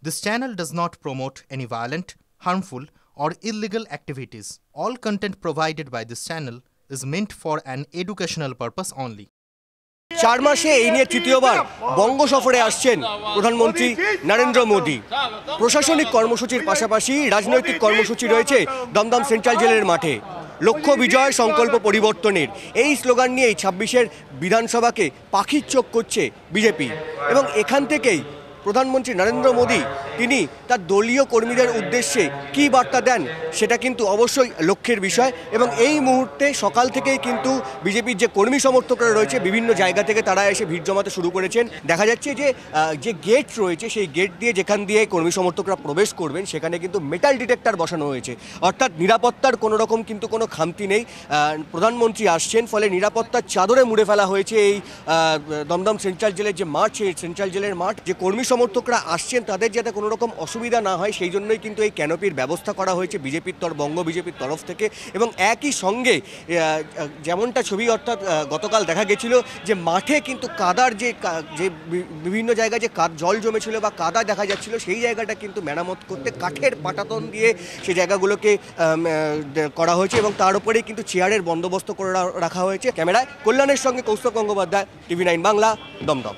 This channel does not promote any violent, harmful, or illegal activities. All content provided by this channel is meant for an educational purpose only. 4 মাসে এই নিয়ে তৃতীয়বার বঙ্গ সফরে আসছেন প্রধানমন্ত্রী নরেন্দ্র মোদী। প্রশাসনিক কর্মসূচির পাশাপাশি রাজনৈতিক কর্মসূচি রয়েছে দমদম সেন্ট্রাল জেলের মাঠে। লক্ষ্য বিজয়, সংকল্প পরিবর্তনের এই স্লোগান নিয়েই 26-এর বিধানসভাকে পাখির চোখ করছে বিজেপি। এবং এখান থেকেই প্রধানমন্ত্রী নরেন্দ্র মোদী তিনি তার দলীয় কর্মীদের উদ্দেশ্যে কী বার্তা দেন সেটা কিন্তু অবশ্যই লক্ষ্যের বিষয়। এবং এই মুহূর্তে সকাল থেকেই কিন্তু বিজেপির যে কর্মী সমর্থকরা রয়েছে বিভিন্ন জায়গা থেকে তারা এসে ভিড় জমাতে শুরু করেছেন। দেখা যাচ্ছে যে গেট রয়েছে সেই গেট দিয়ে যেখান দিয়ে কর্মী সমর্থকরা প্রবেশ করবেন সেখানে কিন্তু মেটাল ডিটেক্টর বসানো হয়েছে, অর্থাৎ নিরাপত্তার কোনো রকম কিন্তু কোনো খামতি নেই। প্রধানমন্ত্রী আসছেন, ফলে নিরাপত্তার চাদরে মুড়ে ফেলা হয়েছে এই দমদম সেন্ট্রাল জেলের যে মাঠ, সেই সেন্ট্রাল জেলের মাঠ। যে কর্মী সমর্থকরা আসছেন তাদের যাতে কোনো রকম অসুবিধা না হয় সেই জন্যই কিন্তু এই ক্যানোপির ব্যবস্থা করা হয়েছে বঙ্গ বিজেপির তরফ থেকে। এবং একই সঙ্গে যেমনটা ছবি অর্থাৎ গতকাল দেখা গেছিল যে মাঠে কিন্তু কাদার যে বিভিন্ন জায়গায় যে জল জমেছিল বা কাদা দেখা যাচ্ছিল সেই জায়গাটা কিন্তু মেরামত করতে কাঠের পাটাতন দিয়ে সেই জায়গাগুলোকে করা হয়েছে এবং তার উপরেই কিন্তু চেয়ারের বন্দোবস্ত করে রাখা হয়েছে। ক্যামেরায় কল্যাণের সঙ্গে কৌস্তব গঙ্গোপাধ্যায়, TV9 বাংলা, দমদম।